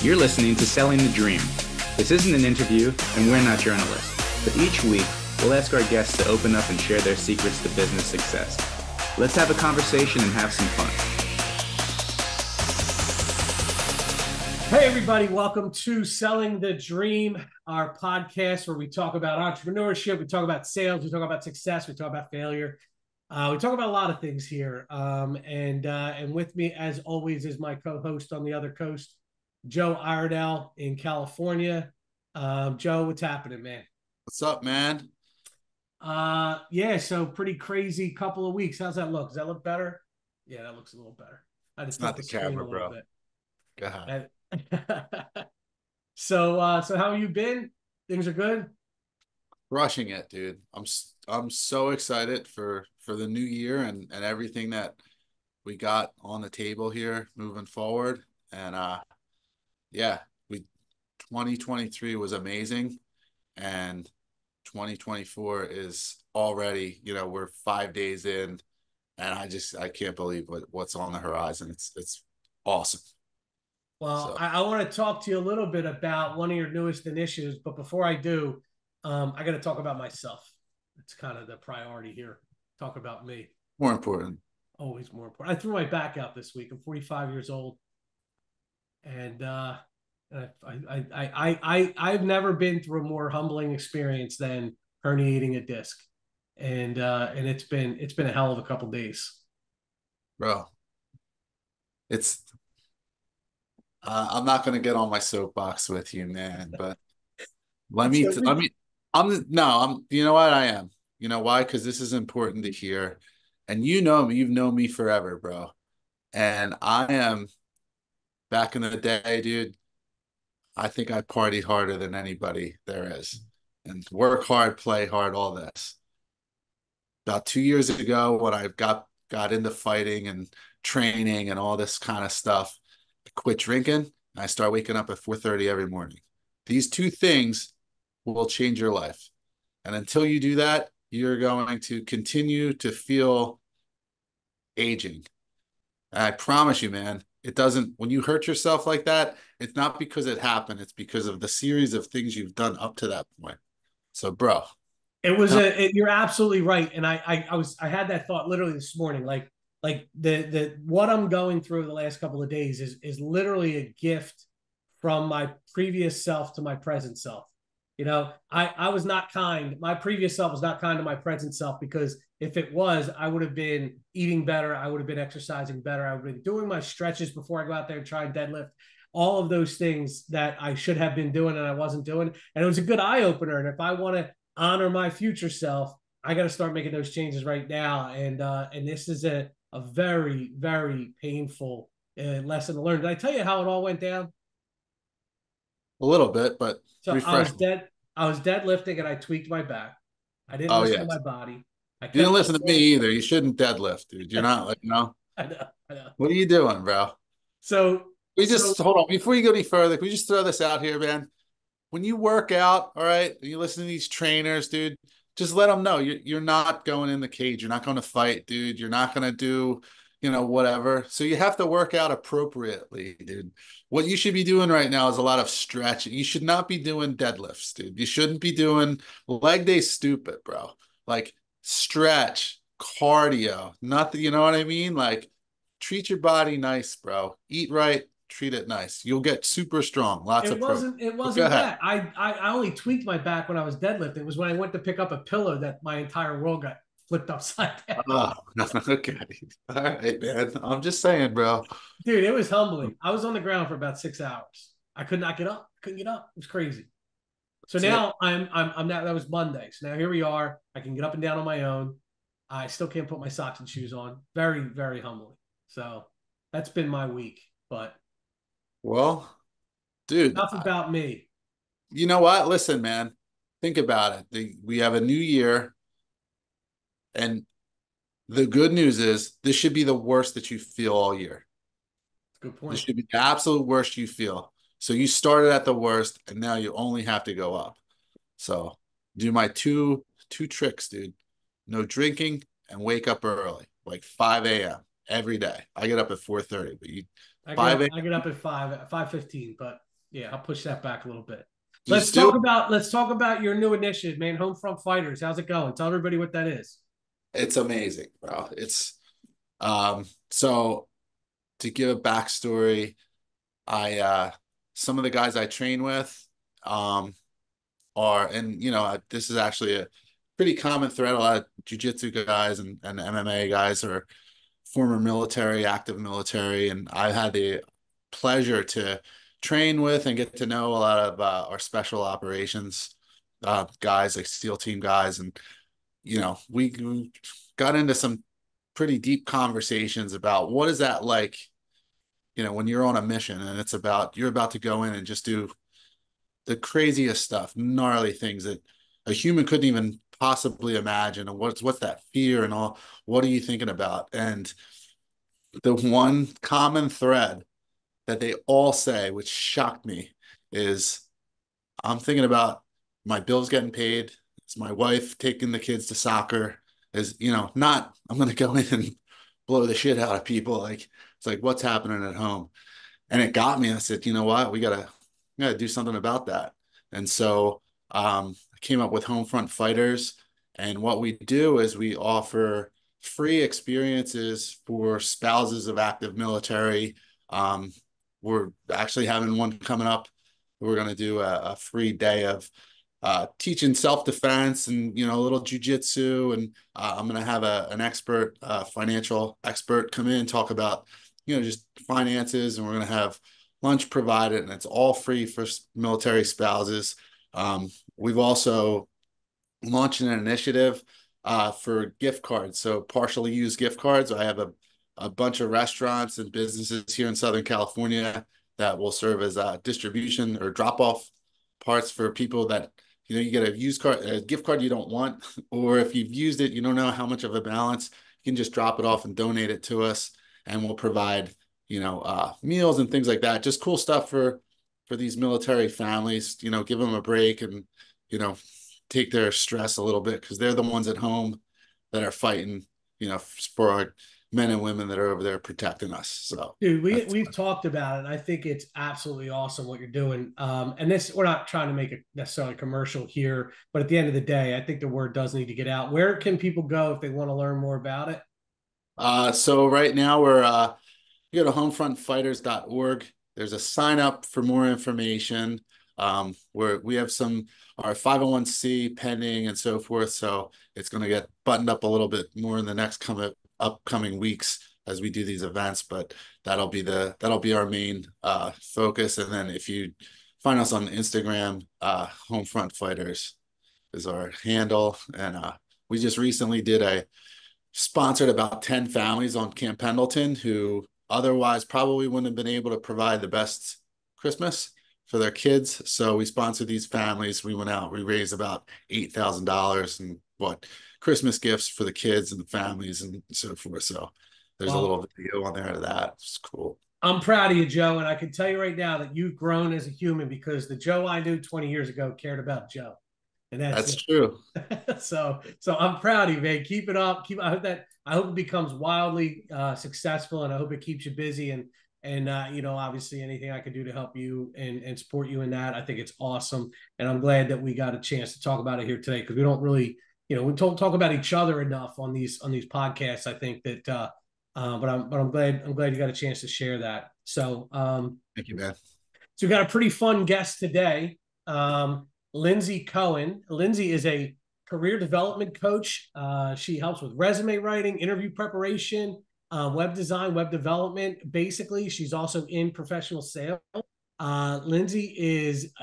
You're listening to Selling the Dream. This isn't an interview, and we're not journalists. But each week, we'll ask our guests to open up and share their secrets to business success. Let's have a conversation and have some fun. Hey, everybody. Welcome to Selling the Dream, our podcast where we talk about entrepreneurship, we talk about sales, we talk about success, we talk about failure. We talk about a lot of things here. And with me, as always, is my co-host on the other coast, Joe Iredell in California. Joe, what's happening, man? What's up, man? Yeah, so pretty crazy couple of weeks. How's that look? Does that look better? Yeah, that looks a little better. I just Not the the screen camera, a little bro. bit. Go ahead. So how you been? Things are good? Rushing it, dude. I'm so excited for the new year and everything that we got on the table here moving forward. And yeah, we 2023 was amazing, and 2024 is already, we're 5 days in, and I can't believe what's on the horizon. It's awesome. Well, So I want to talk to you a little bit about one of your newest initiatives, but before I do, I got to talk about myself. It's kind of the priority here. Talk about me. more important. Always more important. I threw my back out this week. I'm 45 years old, and I've never been through a more humbling experience than herniating a disc, and it's been a hell of a couple days. Bro, it's I'm not going to get on my soapbox with you, man, but let me, I'm, no, I'm, you know what? I am. You know why? Because this is important to hear. And you know me, you've known me forever, bro. And I am, back in the day, dude, I think I partied harder than anybody there is. And work hard, play hard, all this. About 2 years ago, when I got into fighting and training and all this kind of stuff, I quit drinking. I start waking up at 4:30 every morning. These two things will change your life. And until you do that, you're going to continue to feel aging. And I promise you, man, it doesn't, when you hurt yourself like that, it's not because it happened. It's because of the series of things you've done up to that point. So, bro. You're absolutely right. And I had that thought literally this morning, like the what I'm going through the last couple of days is literally a gift from my previous self to my present self. I was not kind. My previous self was not kind to my present self, because if it was, I would have been eating better. I would have been exercising better. I would have been doing my stretches before I go out there and try and deadlift. All of those things that I should have been doing and I wasn't doing. And it was a good eye opener. And if I want to honor my future self, I got to start making those changes right now. And this is a very, very painful lesson to learn. Did I tell you how it all went down? A little bit, but So refresh me. I was deadlifting and I tweaked my back. I didn't Oh, listen to yes. my body. I You didn't kept listen to me either. You shouldn't deadlift, dude. You're not like, I know, I know. what are you doing, bro? So We so just, hold on, before you go any further, can we just throw this out here, man? When you work out, all right, and you listen to these trainers, dude, just let them know you're not going in the cage. You're not going to fight, dude. You're not going to do, whatever. So you have to work out appropriately, dude. What you should be doing right now is a lot of stretching. You should not be doing deadlifts, dude. You shouldn't be doing leg day stupid, bro. Like, stretch, cardio, nothing, you know what I mean? Like, treat your body nice, bro. Eat right, treat it nice. You'll get super strong. Lots of protein. it But go wasn't ahead. that. I only tweaked my back when I was deadlifting. It was when I went to pick up a pillow that my entire world got flipped upside down. Oh, okay. All right, man. I'm just saying, bro. Dude, it was humbling. I was on the ground for about 6 hours. I could not get up. Couldn't get up. It was crazy. So That's it. now I'm now, that was Monday. So now here we are. I can get up and down on my own. I still can't put my socks and shoes on. Very, very humbling. So that's been my week. But Well, dude, enough about me. you know what? Listen, man. Think about it. We have a new year, and the good news is this should be the worst that you feel all year. Good This point. should be the absolute worst you feel. So you started at the worst, and now you only have to go up. So do my two tricks, dude. No drinking and wake up early, like 5 a.m. every day. I get up at 4:30, but you 5 I get a.m. up at 5:15, but Yeah, I'll push that back a little bit. Just do it. Let's talk about your new initiative, man. Homefront Fighters. How's it going? Tell everybody what that is. It's amazing, bro. It's so to give a backstory, I some of the guys I train with are, and this is actually a pretty common thread. A lot of jujitsu guys and MMA guys are former military, active military, and I've had the pleasure to train with and get to know a lot of our special operations guys, like SEAL team guys, and we got into some pretty deep conversations about what is that like, when you're on a mission and you're about to go in and just do the craziest stuff, gnarly things that a human couldn't even possibly imagine. And what's that fear and all? What are you thinking about? And the one common thread that they all say, which shocked me, is I'm thinking about my bills getting paid. It's my wife taking the kids to soccer. Is not I'm going to go in and blow the shit out of people. Like it's like what's happening at home, and it got me. I said, you know what, we gotta do something about that. And so I came up with Homefront Fighters, and what we do is we offer free experiences for spouses of active military. We're actually having one coming up. We're going to do a free day of teaching self-defense and a little jujitsu, and I'm going to have an expert, financial expert, come in and talk about just finances, and we're going to have lunch provided, and it's all free for military spouses. We've also launched an initiative for gift cards, so partially used gift cards. I have a bunch of restaurants and businesses here in Southern California that will serve as distribution or drop-off parts for people that you get a gift card you don't want, or if you've used it, you don't know how much of a balance, you can just drop it off and donate it to us, and we'll provide meals and things like that. Just cool stuff for these military families. Give them a break and take their stress a little bit, because they're the ones at home that are fighting. For our men and women that are over there protecting us. So, dude, we've talked about it. I think it's absolutely awesome what you're doing. And we're not trying to make it necessarily commercial here, but at the end of the day, I think the word does need to get out. Where can people go if they want to learn more about it? So right now you go to homefrontfighters.org. There's a sign up for more information. Where we have our 501c pending and so forth. So it's going to get buttoned up a little bit more in the next upcoming weeks as we do these events, but that'll be our main focus. And then if you find us on Instagram, Homefront Fighters is our handle. And we just recently sponsored about 10 families on Camp Pendleton who otherwise probably wouldn't have been able to provide the best Christmas for their kids. So we sponsored these families. We went out, we raised about $8,000 and Christmas gifts for the kids and the families and so forth. So there's a little video on there of that. It's cool. I'm proud of you, Joe. And I can tell you right now that you've grown as a human, because the Joe I knew 20 years ago cared about Joe. And that's true. so I'm proud of you, man. Keep it up. I hope it becomes wildly successful, and I hope it keeps you busy. And obviously anything I can do to help you and support you in that, I think it's awesome. And I'm glad that we got a chance to talk about it here today, because we don't really, we don't talk about each other enough on these podcasts. I think that, but I'm glad you got a chance to share that. So, thank you, man. So we got a pretty fun guest today. Lyndsey Cohen. Lyndsey is a career development coach. She helps with resume writing, interview preparation, web design, web development. Basically, she's also in professional sales. Lyndsey is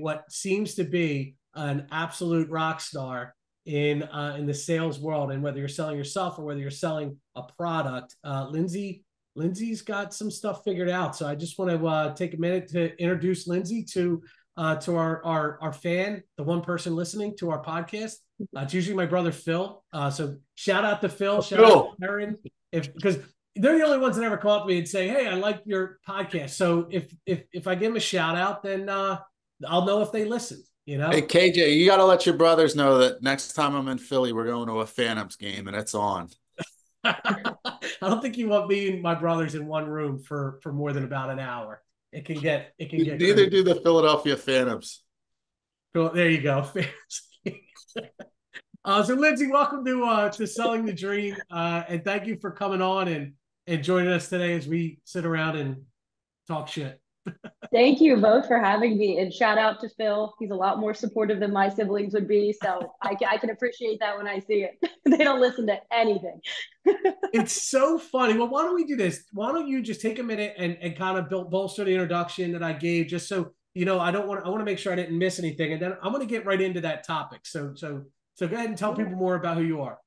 what seems to be an absolute rock star in the sales world. And whether you're selling yourself or whether you're selling a product, Lyndsey's got some stuff figured out. So I just want to take a minute to introduce Lyndsey to our fan, the one person listening to our podcast. It's usually my brother Phil. So shout out to Phil, shout out to Aaron, because they're the only ones that ever come up to me and say, "Hey, I like your podcast." So if I give them a shout out, then I'll know if they listened. Hey KJ, you got to let your brothers know that next time I'm in Philly, we're going to a Phantoms game and it's on. I don't think you want me and my brothers in one room for more than about an hour. it can get Neither crazy. do the Philadelphia Phantoms. Cool. There you go. So Lyndsey, welcome to Selling the Dream, and thank you for coming on and joining us today as we sit around and talk shit. Thank you both for having me, and shout out to Phil. He's a lot more supportive than my siblings would be, so I can appreciate that when I see it. They don't listen to anything. It's so funny. Well, why don't we do this? Why don't you just take a minute and kind of bolster the introduction that I gave, just so you know. I want to make sure I didn't miss anything, and then I'm going to get right into that topic. So go ahead and tell people more about who you are.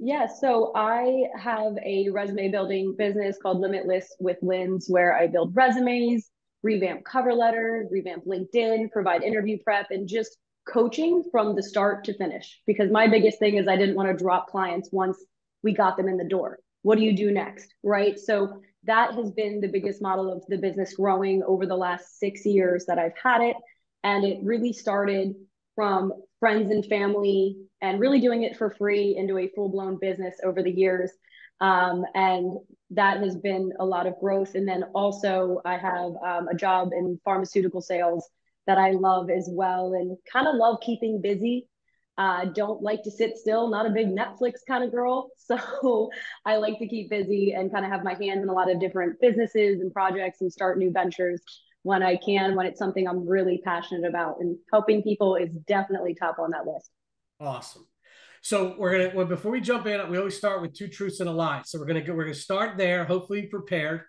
Yeah, so I have a resume building business called Limitless with Lynds, where I build resumes, revamp cover letters, revamp LinkedIn, provide interview prep, and just coaching from the start to finish. Because my biggest thing is I didn't want to drop clients once we got them in the door. What do you do next, right? So that has been the biggest model of the business growing over the last 6 years that I've had it. And it really started from friends and family and really doing it for free into a full-blown business over the years. And that has been a lot of growth. And then also I have a job in pharmaceutical sales that I love as well, and kind of love keeping busy. Don't like to sit still, not a big Netflix kind of girl. So I like to keep busy and kind of have my hands in a lot of different businesses and projects and start new ventures when I can, when it's something I'm really passionate about. And helping people is definitely top on that list. Awesome. So before we jump in, we always start with 2 truths and a lie. So we're gonna start there. Hopefully prepared.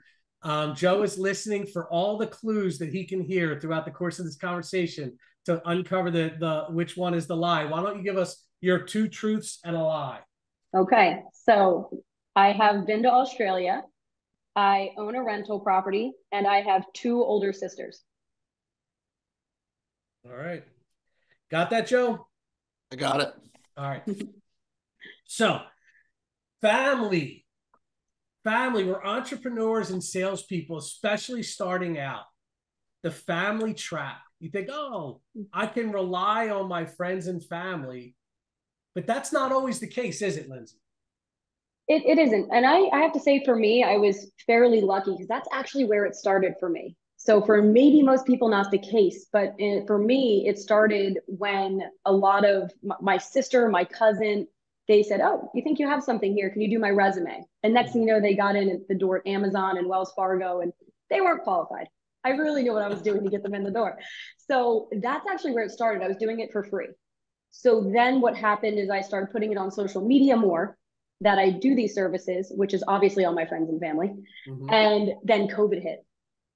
Joe is listening for all the clues that he can hear throughout the course of this conversation to uncover the which one is the lie. Why don't you give us your 2 truths and a lie? Okay, so I have been to Australia. I own a rental property, and I have 2 older sisters. All right. Got that, Joe? I got it. All right. So, family. We're entrepreneurs and salespeople, especially starting out. The family trap. You think, oh, I can rely on my friends and family. But that's not always the case, is it, Lyndsey? It isn't. And I have to say, for me, I was fairly lucky because that's actually where it started for me. So for maybe most people, not the case, but for me, it started when a lot of my sister, my cousin, they said, oh, you think you have something here? Can you do my resume? And next thing you know, they got in at the door at Amazon and Wells Fargo, and they weren't qualified. I really knew what I was doing to get them in the door. So that's actually where it started. I was doing it for free. So then what happened is I started putting it on social media more, that I do these services, which is obviously all my friends and family. Mm-hmm. And then COVID hit.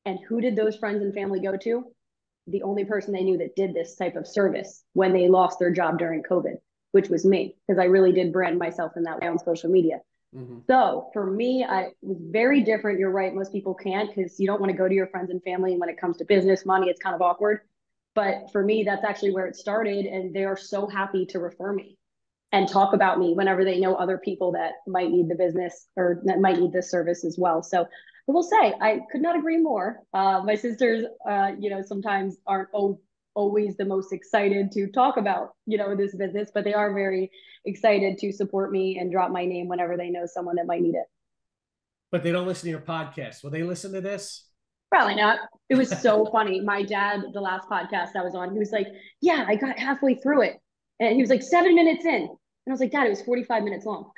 And who did those friends and family go to? The only person they knew that did this type of service when they lost their job during COVID, which was me, because I really did brand myself in that way on social media. Mm-hmm. So for me, I was very different. You're right. Most people can't, because you don't want to go to your friends and family. And when it comes to business, money, it's kind of awkward. But for me, that's actually where it started. And they are so happy to refer me and talk about me whenever they know other people that might need the business or that might need this service as well. So I will say, I could not agree more. My sisters, sometimes aren't always the most excited to talk about, this business, but they are very excited to support me and drop my name whenever they know someone that might need it. But they don't listen to your podcast. Will they listen to this? Probably not. It was so funny. My dad, the last podcast I was on, he was like, yeah, I got halfway through it. And he was like 7 minutes in. And I was like, Dad, it was 45 minutes long.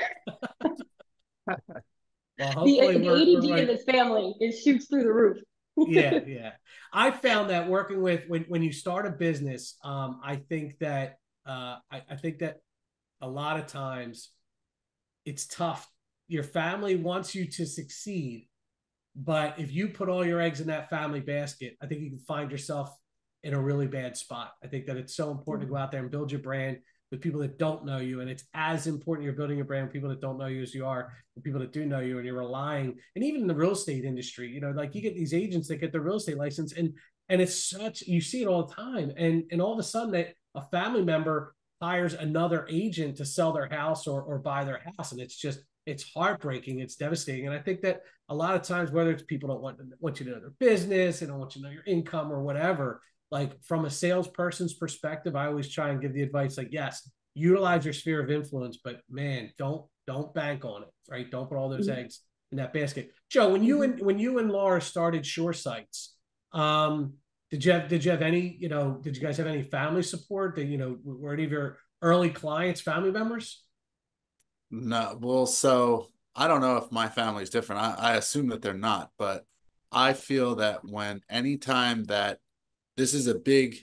Well, the ADD in this family shoots through the roof. Yeah. I found that working with when you start a business, I think that a lot of times it's tough. Your family wants you to succeed, but if you put all your eggs in that family basket, I think you can find yourself in a really bad spot. I think that it's so important to go out there and build your brand with people that don't know you. And it's as important you're building your brand with people that don't know you as you are with people that do know you, and you're relying. And even in the real estate industry, like you get these agents that get their real estate license, and it's such, you see it all the time. And all of a sudden that a family member hires another agent to sell their house or buy their house. And it's heartbreaking. It's devastating. And I think that a lot of times, whether it's people don't want you to know their business, they don't want you to know your income or whatever, like from a salesperson's perspective, I always try and give the advice, like, yes, utilize your sphere of influence, but man, don't bank on it, right? Don't put all those eggs in that basket. Joe, when you and Laura started Shore Sites, Did you have any, did you guys have any family support that, were any of your early clients family members? No, well, so I don't know if my family's different. I assume that they're not, but I feel that anytime that this is a big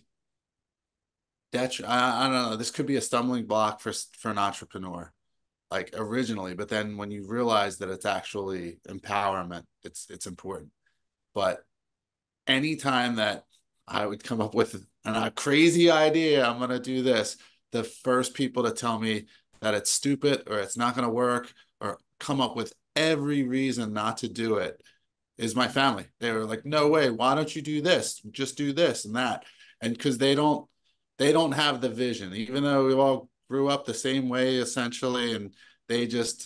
I don't know, this could be a stumbling block for an entrepreneur, like originally, but then when you realize that it's actually empowerment, it's important. But anytime that I would come up with a crazy idea, I'm going to do this, the first people to tell me that it's stupid or it's not going to work or come up with every reason not to do it is my family. They were like, no way, why don't you do this? Just do this and that. And because they don't have the vision, even though we all grew up the same way essentially. And the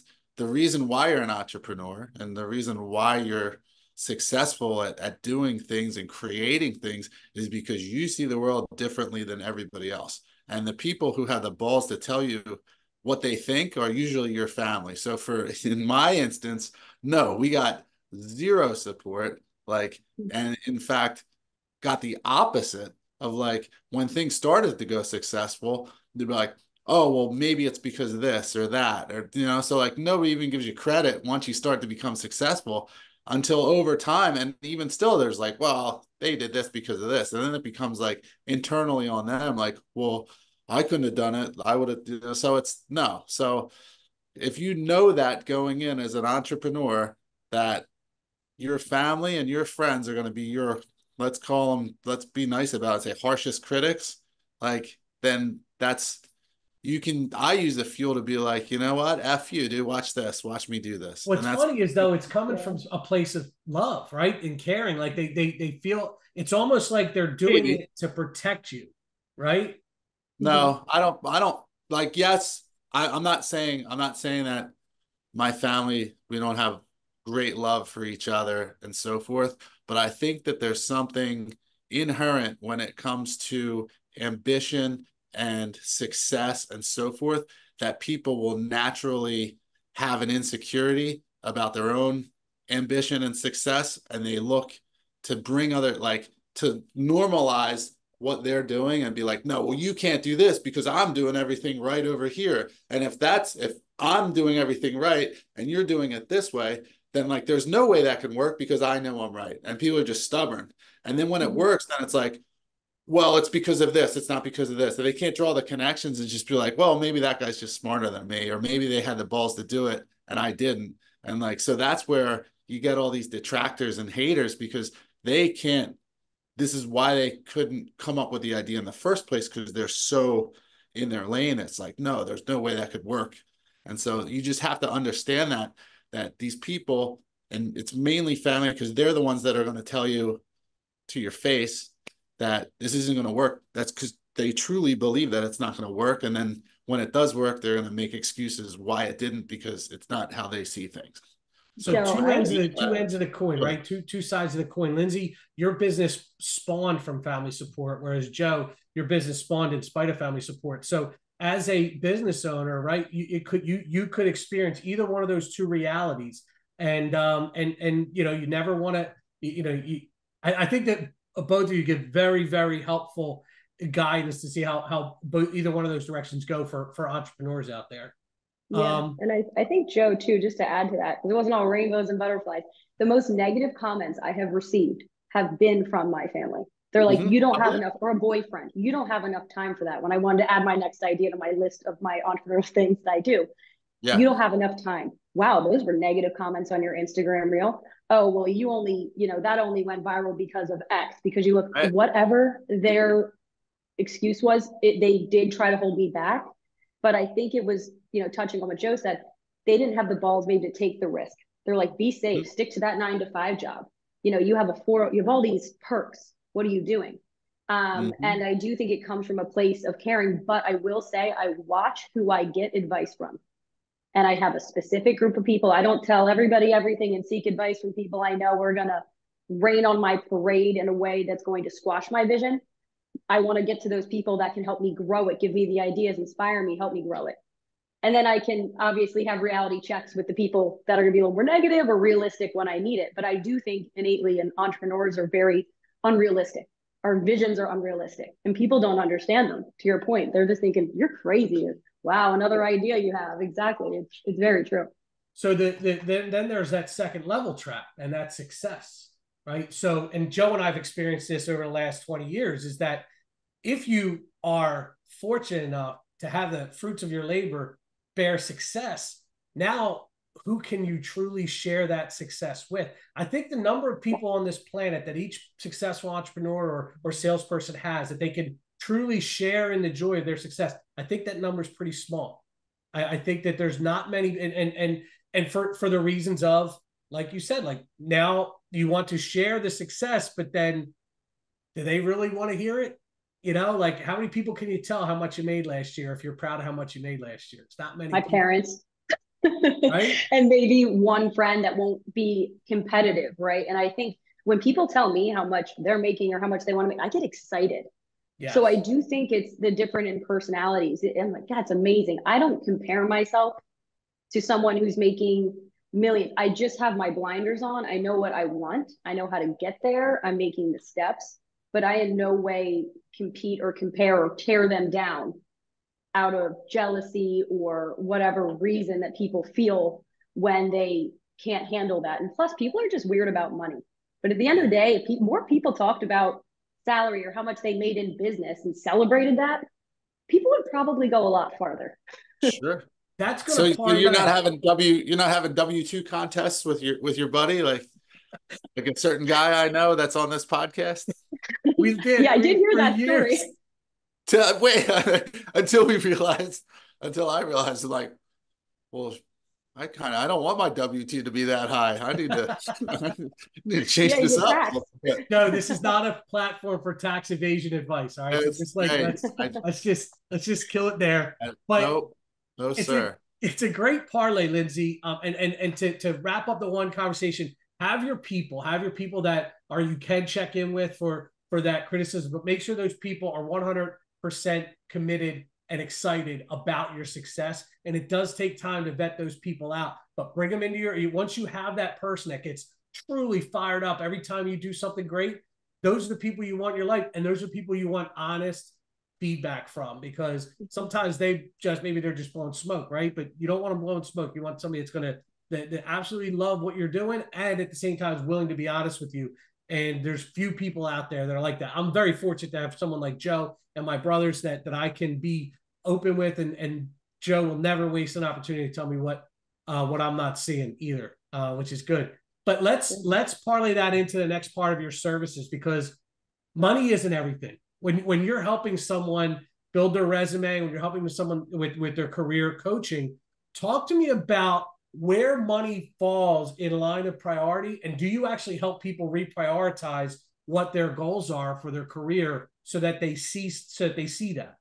reason why you're an entrepreneur and the reason why you're successful at doing things and creating things is because you see the world differently than everybody else. And the people who have the balls to tell you what they think are usually your family. So in my instance, no, we got zero support. And in fact, got the opposite of when things started to go successful, they'd be like, oh, well, maybe it's because of this or that, or, so nobody even gives you credit once you start to become successful until over time. And even still, there's well, they did this because of this. And then it becomes internally on them, well, I couldn't have done it. I would have, so it's no. So if you know that going in as an entrepreneur, that your family and your friends are going to be your, let's be nice about it, say harshest critics, then I use the fuel to be like, you know what? F you, dude, watch this, watch me do this. What's funny is though, it's coming from a place of love, right? And caring. Like they feel it's almost like they're doing it to protect you, right? No, I don't yes, I'm not saying that my family, we don't have great love for each other and so forth. But I think that there's something inherent when it comes to ambition and success and so forth, that people will naturally have an insecurity about their own ambition and success. And they look to bring to normalize what they're doing and be like, no, well, you can't do this because I'm doing everything right over here. And if I'm doing everything right and you're doing it this way, then there's no way that can work because I know I'm right. And people are just stubborn. And then when it works, then it's well, it's because of this. It's not because of this. And they can't draw the connections and just be like, well, maybe that guy's just smarter than me, or maybe they had the balls to do it and I didn't. And so that's where you get all these detractors and haters, because they can't, this is why they couldn't come up with the idea in the first place, because they're so in their lane. It's no, there's no way that could work. And so you just have to understand that these people, and it's mainly family, because they're the ones that are going to tell you to your face that this isn't going to work. That's because they truly believe that it's not going to work. And then when it does work, they're going to make excuses why it didn't, because it's not how they see things. So two ends of the coin, right? Two sides of the coin. Lyndsey, your business spawned from family support, whereas Joe, your business spawned in spite of family support. So as a business owner, right, you could experience either one of those two realities, and you never want to, I think that both of you give very, very helpful guidance to see how either one of those directions go for entrepreneurs out there. Yeah, and I think Joe too, just to add to that, because it wasn't all rainbows and butterflies. The most negative comments I have received have been from my family. They're like, you don't have enough, or a boyfriend, you don't have enough time for that. When I wanted to add my next idea to my list of my entrepreneurial things that I do, you don't have enough time. Wow, those were negative comments on your Instagram reel. Oh, well, you only, that only went viral because of X, because you look, whatever their excuse was, they did try to hold me back. But I think it was, touching on what Joe said, they didn't have the balls maybe to take the risk. They're like, be safe, stick to that 9-to-5 job. You have all these perks. What are you doing? And I do think it comes from a place of caring, but I will say I watch who I get advice from. And I have a specific group of people. I don't tell everybody everything and seek advice from people I know are going to rain on my parade in a way that's going to squash my vision. I want to get to those people that can help me grow it, give me the ideas, inspire me, help me grow it. And then I can obviously have reality checks with the people that are going to be a little more negative or realistic when I need it. But I do think innately, and entrepreneurs are very unrealistic. Our visions are unrealistic and people don't understand them. To your point, they're just thinking, you're crazy. Wow, another idea you have. Exactly. It's very true. So then there's that second level trap, and that's success, right? So, and Joe and I've experienced this over the last 20 years, is that if you are fortunate enough to have the fruits of your labor bear success, now who can you truly share that success with? I think the number of people on this planet that each successful entrepreneur or salesperson has, that they can truly share in the joy of their success, I think that number is pretty small. I think that there's not many, and for the reasons of, like you said, like now you want to share the success, but then do they really want to hear it? You know, like how many people can you tell how much you made last year if you're proud of how much you made last year? It's not many. My parents. Right? And maybe one friend that won't be competitive, right? And I think when people tell me how much they're making or how much they want to make, I get excited. Yes. So I do think it's the different in personalities. I'm like, God, it's amazing. I don't compare myself to someone who's making millions. I just have my blinders on. I know what I want. I know how to get there. I'm making the steps, but I in no way compete or compare or tear them down out of jealousy or whatever reason that people feel when they can't handle that. And plus, people are just weird about money. But at the end of the day, if more people talked about salary or how much they made in business and celebrated that, people would probably go a lot farther. Sure. That's going so you're not having W-2 contests with your buddy, like a certain guy I know that's on this podcast. We did. Yeah, I did hear that story. Wait, until I realized, like, well, I don't want my W-2 to be that high. I need to change this up. No, this is not a platform for tax evasion advice. All right, so just like let's just kill it there. But no, sir. It's a great parlay, Lyndsey. And to wrap up the one conversation, have your people that you can check in with for that criticism, but make sure those people are 100% committed and excited about your success. And it does take time to vet those people out, but bring them into once you have that person that gets truly fired up every time you do something great, those are the people you want in your life. And those are people you want honest feedback from, because sometimes they're just blowing smoke, right? But you don't want them blowing smoke. You want somebody that's going to, that absolutely love what you're doing and at the same time is willing to be honest with you. And there's few people out there that are like that. I'm very fortunate to have someone like Joe and my brothers that I can be open with, and Joe will never waste an opportunity to tell me what I'm not seeing either, which is good. But let's parlay that into the next part of your services, because money isn't everything. When you're helping someone build their resume, when you're helping someone with their career coaching, talk to me about where money falls in line of priority, and do you actually help people reprioritize what their goals are for their career so that they see that?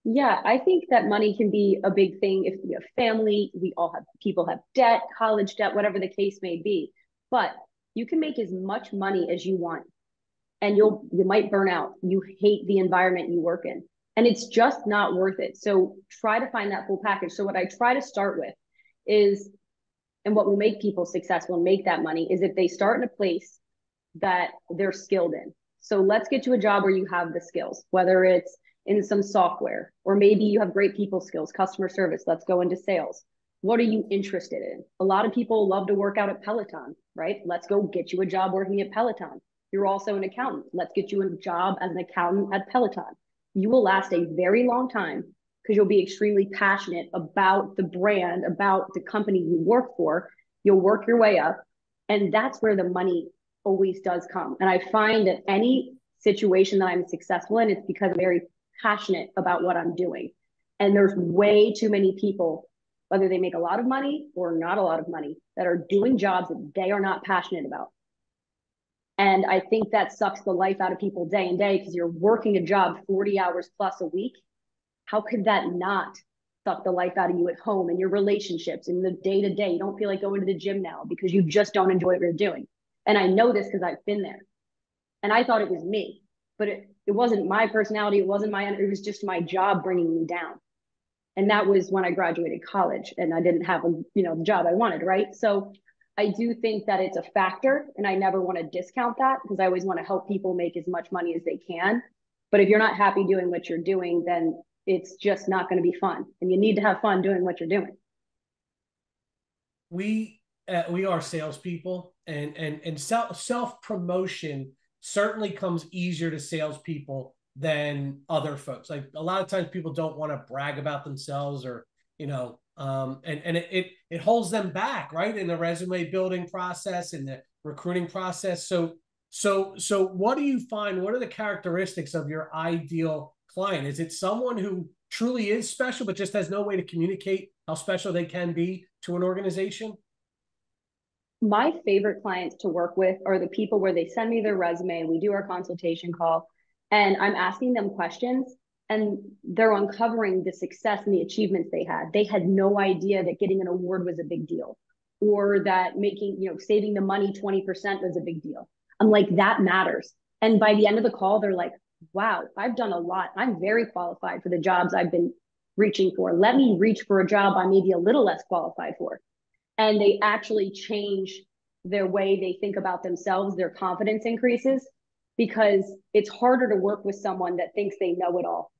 Yeah, I think that money can be a big thing. If you have family, people have debt, college debt, whatever the case may be. But you can make as much money as you want, and you might burn out. You hate the environment you work in, and it's just not worth it. So try to find that full package. So what I try to start with is, and what will make people successful and make that money, is if they start in a place that they're skilled in. So let's get you a job where you have the skills, whether it's in some software, or maybe you have great people skills, customer service. Let's go into sales. What are you interested in? A lot of people love to work out at Peloton, right? Let's go get you a job working at Peloton. You're also an accountant. Let's get you a job as an accountant at Peloton. You will last a very long time because you'll be extremely passionate about the brand, about the company you work for. You'll work your way up, and that's where the money always does come. And I find that any situation that I'm successful in, it's because I'm very passionate about what I'm doing. And there's way too many people, whether they make a lot of money or not a lot of money, that are doing jobs that they are not passionate about. And I think that sucks the life out of people day and day, because you're working a job 40 hours plus a week. How could that not suck the life out of you at home and your relationships and the day-to-day? You don't feel like going to the gym now because you just don't enjoy what you're doing. And I know this because I've been there. And I thought it was me, but it wasn't my personality. It was just my job bringing me down. And that was when I graduated college and I didn't have the job I wanted, right? So I do think that it's a factor, and I never want to discount that because I always want to help people make as much money as they can. But if you're not happy doing what you're doing, then it's just not going to be fun, and you need to have fun doing what you're doing. We are salespeople, and self promotion certainly comes easier to salespeople than other folks. Like a lot of times, people don't want to brag about themselves, or and it holds them back, right, in the resume building process, in the recruiting process. So what do you find? What are the characteristics of your ideal client? Is it someone who truly is special, but just has no way to communicate how special they can be to an organization? My favorite clients to work with are the people where they send me their resume, we do our consultation call, and I'm asking them questions, and they're uncovering the success and the achievements they had. They had no idea that getting an award was a big deal, or that making, saving the money 20% was a big deal. I'm like, that matters. And by the end of the call, they're like, wow, I've done a lot. I'm very qualified for the jobs I've been reaching for. Let me reach for a job I may be a little less qualified for. And they actually change their way they think about themselves. Their confidence increases because it's harder to work with someone that thinks they know it all.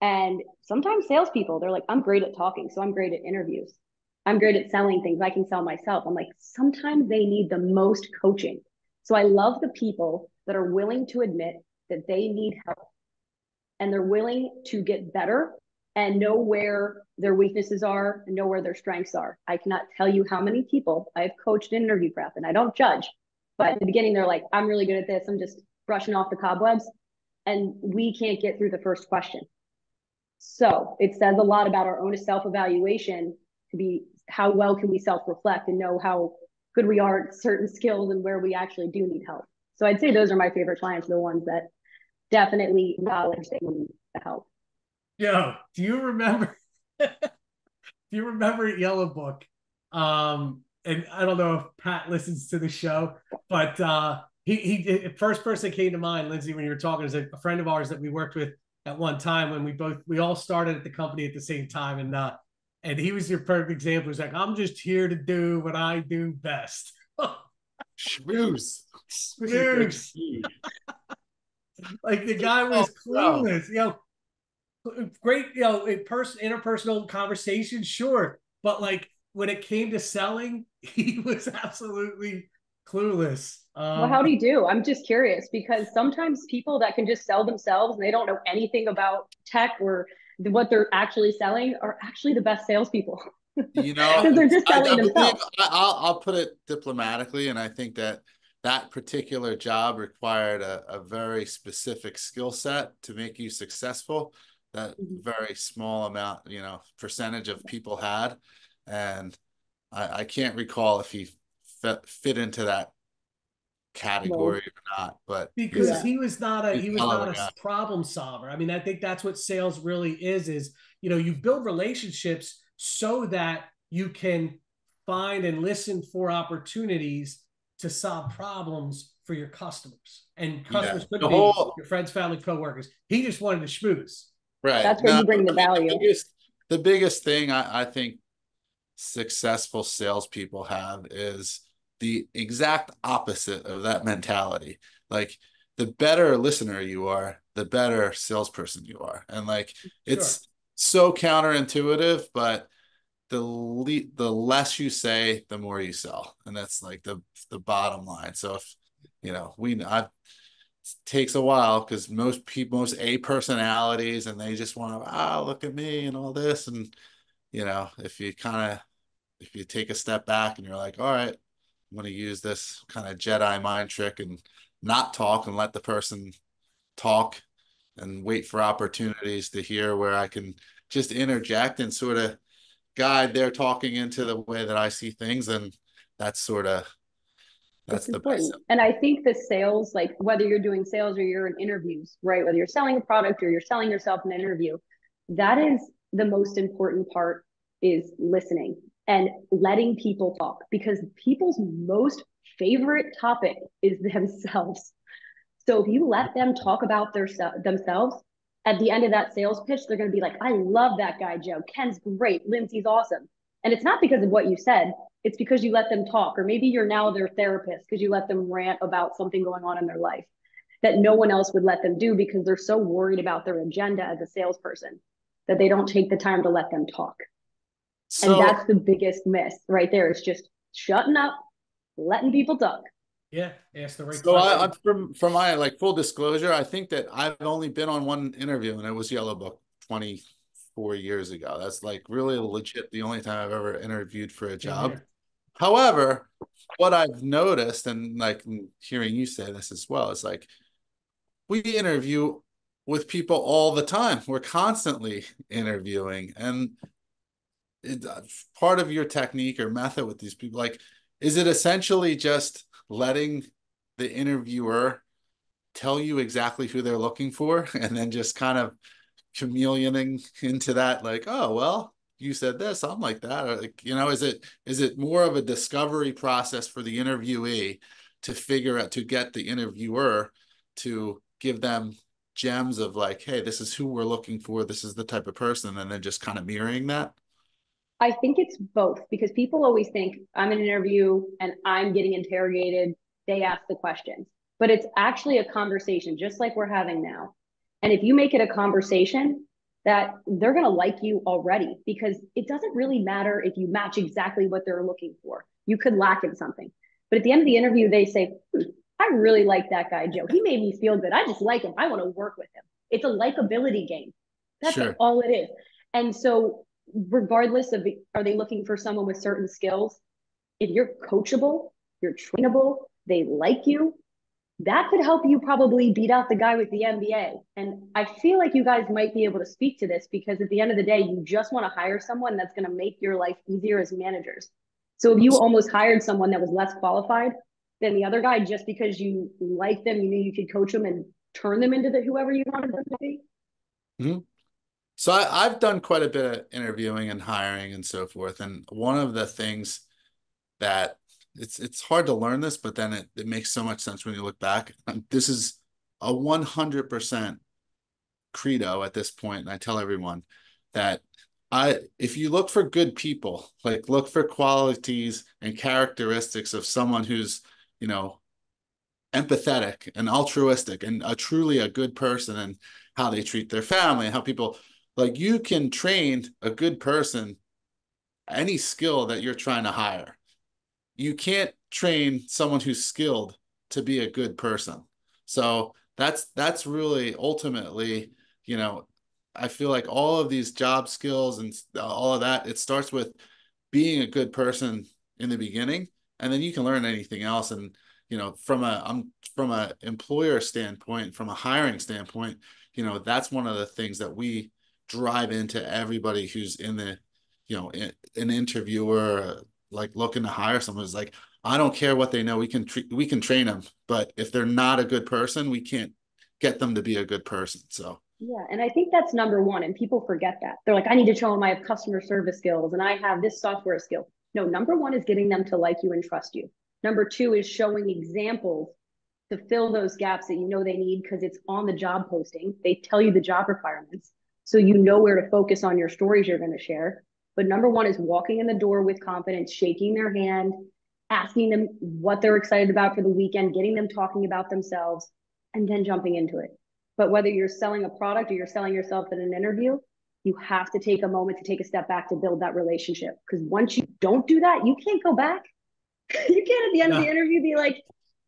And sometimes salespeople, they're like, I'm great at talking, so I'm great at interviews. I'm great at selling things. I can sell myself. I'm like, sometimes they need the most coaching. So I love the people that are willing to admit that they need help, and they're willing to get better and know where their weaknesses are and know where their strengths are. I cannot tell you how many people I've coached in interview prep, and I don't judge, but in the beginning, they're like, I'm really good at this. I'm just brushing off the cobwebs, and we can't get through the first question. So it says a lot about our own self-evaluation to be how well can we self-reflect and know how good we are at certain skills and where we actually do need help. So I'd say those are my favorite clients, the ones that definitely acknowledge they need the help. Yo, do you remember Yellow Book? And I don't know if Pat listens to the show, but he first person that came to mind, Lyndsey, when you were talking, is a friend of ours that we worked with at one time when we all started at the company at the same time, and he was your perfect example. He's like, I'm just here to do what I do best. Schmooze. Schmooze. Like the guy was clueless, great, interpersonal conversation, sure. But like when it came to selling, he was absolutely clueless. Well, how do you do? I'm just curious, because sometimes people that can just sell themselves and they don't know anything about tech or what they're actually selling are actually the best salespeople. Because they're just selling themselves. I'll put it diplomatically, and I think that particular job required a very specific skill set to make you successful. That very small amount, percentage of people had, and I can't recall if he fit into that category or not, but because he was not a problem solver. I mean, I think that's what sales really is you build relationships so that you can find and listen for opportunities to solve problems for your customers, and customers could be your friends, family, coworkers. He just wanted to schmooze. Right. That's where you bring the value. The biggest thing I think successful salespeople have is the exact opposite of that mentality. Like, the better listener you are, the better salesperson you are. And like, it's so counterintuitive, but the less you say, the more you sell. And that's like the bottom line. So if, it takes a while, because most A personalities, and they just want to, look at me and all this. And, if you take a step back and you're like, all right, I'm going to use this kind of Jedi mind trick and not talk and let the person talk and wait for opportunities to hear where I can just interject and sort of guide their talking into the way that I see things. And that's the important. best. And I think the sales, like whether you're doing sales or you're in interviews, right? Whether you're selling a product or you're selling yourself in an interview, that is the most important part, is listening and letting people talk, because people's most favorite topic is themselves. So if you let them talk about themselves, at the end of that sales pitch, they're going to be like, I love that guy, Joe. Ken's great. Lyndsey's awesome. And it's not because of what you said, it's because you let them talk, or maybe you're now their therapist because you let them rant about something going on in their life that no one else would let them do because they're so worried about their agenda as a salesperson that they don't take the time to let them talk. And that's So, the biggest miss right there. It's just shutting up, letting people talk. Yeah, ask the right so question. I'm from my like full disclosure, I think that I've only been on one interview, and it was Yellow Book 24 years ago. That's like really legit the only time I've ever interviewed for a Same job. here. However, what I've noticed, and like hearing you say this as well, is like we interview with people all the time. We're constantly interviewing, and it, part of your technique or method with these people, like, is it essentially just letting the interviewer tell you exactly who they're looking for, and then just kind of chameleoning into that, like, oh well, you said this, I'm like that, or like, is it more of a discovery process for the interviewee to figure out, to get the interviewer to give them gems of like, hey, this is who we're looking for, this is the type of person, and then just kind of mirroring that? I think it's both because people always think I'm in an interview and I'm getting interrogated. They ask the questions, but it's actually a conversation, just like we're having now. And if you make it a conversation, that they're going to like you already because it doesn't really matter if you match exactly what they're looking for. You could lack in something. But at the end of the interview, they say, I really like that guy, Joe. He made me feel good. I just like him. I want to work with him. It's a likability game. That's Sure. all it is. And so regardless of are they looking for someone with certain skills, if you're coachable, you're trainable, they like you, that could help you probably beat out the guy with the MBA. And I feel like you guys might be able to speak to this because at the end of the day, you just want to hire someone that's going to make your life easier as managers. So if you almost hired someone that was less qualified than the other guy just because you like them, you knew you could coach them and turn them into whoever you wanted them to be. Mm-hmm. So I've done quite a bit of interviewing and hiring and so forth. And one of the things that it's hard to learn this, but then it makes so much sense when you look back. This is a 100% credo at this point, and I tell everyone that if you look for good people, like look for qualities and characteristics of someone who's, you know, empathetic and altruistic and truly a good person, and how they treat their family and how people, like, you can train a good person any skill that you're trying to hire. You can't train someone who's skilled to be a good person. So that's really ultimately, you know, I feel like all of these job skills and all of that, it starts with being a good person in the beginning, and then you can learn anything else. And from a employer standpoint, from a hiring standpoint, that's one of the things that we drive into everybody who's in the, an interviewer, like looking to hire someone, is like, I don't care what they know. We can train them, but if they're not a good person, we can't get them to be a good person. So Yeah, and I think that's number one, and people forget that. They're like, I need to show them I have customer service skills and I have this software skill. No, number one is getting them to like you and trust you. Number two is showing examples to fill those gaps that you know they need because it's on the job posting. They tell you the job requirements. So you know where to focus on your stories you're going to share. But number one is walking in the door with confidence, shaking their hand, asking them what they're excited about for the weekend, getting them talking about themselves, and then jumping into it. But whether you're selling a product or you're selling yourself in an interview, you have to take a moment to take a step back to build that relationship. Because once you don't do that, you can't go back. You can't at the end of the interview be like,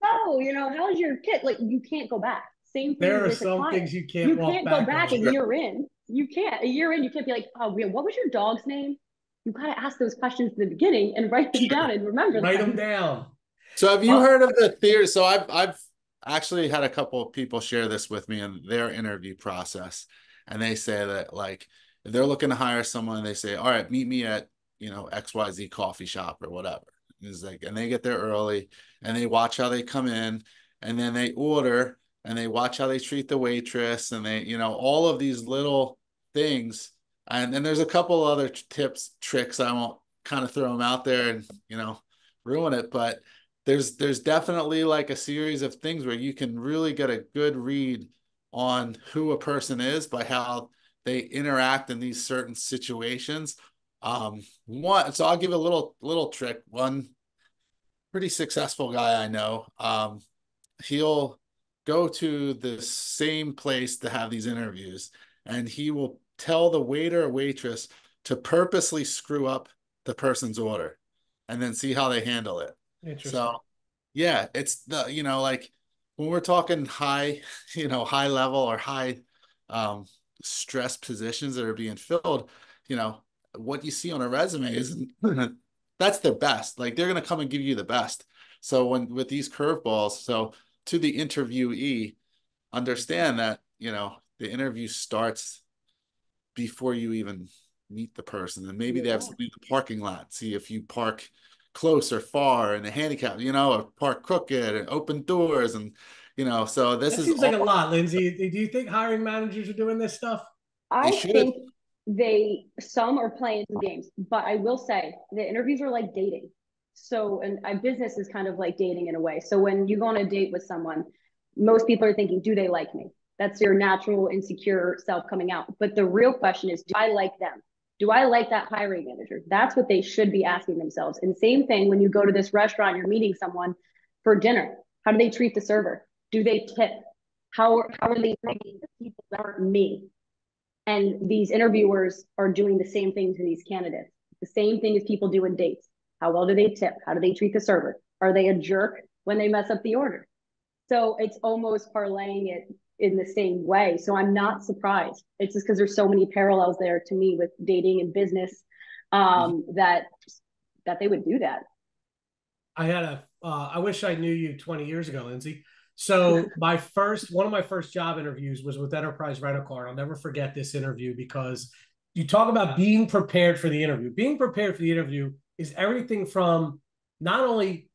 oh, how's your kid? Like, you can't go back. Same thing There are with a some client. things you can't You walk can't go back back a on. year in. You can't. A year in, you can't be like, oh, what was your dog's name? You gotta ask those questions in the beginning and write them down and remember Write them them. down. So have you heard of the theory? So I've actually had a couple of people share this with me in their interview process. And they say that, like, if they're looking to hire someone, they say, all right, meet me at, XYZ coffee shop or whatever. It's like, and they get there early and they watch how they come in, and then they order and they watch how they treat the waitress, and they, all of these little things. And then there's a couple other tips, tricks. I won't kind of throw them out there and, ruin it, but there's definitely like a series of things where you can really get a good read on who a person is by how they interact in these certain situations. So I'll give a little trick. One pretty successful guy I know, he'll go to the same place to have these interviews, and he will tell the waiter or waitress to purposely screw up the person's order and then see how they handle it. Interesting. So yeah, it's the, like when we're talking high, high level or high um stress positions that are being filled, you know, what you see on a resume isn't that's their best. Like they're gonna come and give you the best. So when with these curveballs, so to the interviewee, understand that, the interview starts before you even meet the person. And maybe they have something in the parking lot. See if you park close or far in the handicap, or park crooked and open doors. And, so this That is seems like all a lot, Lyndsey. Do you think hiring managers are doing this stuff? they I should. think some are playing some games, but I will say the interviews are like dating. So, and business is kind of like dating in a way. So when you go on a date with someone, most people are thinking, do they like me? That's your natural insecure self coming out. But the real question is, do I like them? Do I like that hiring manager? That's what they should be asking themselves. And same thing when you go to this restaurant, you're meeting someone for dinner. How do they treat the server? Do they tip? How are they treating the people that aren't me? And these interviewers are doing the same thing to these candidates. The same thing as people do in dates. How well do they tip? How do they treat the server? Are they a jerk when they mess up the order? So it's almost parlaying it in the same way. So I'm not surprised. It's just because there's so many parallels there to me with dating and business, that they would do that. I wish I knew you 20 years ago, Lyndsey. So one of my first job interviews was with Enterprise Rent a Car. I'll never forget this interview because you talk about being prepared for the interview. Being prepared for the interview is everything from not only,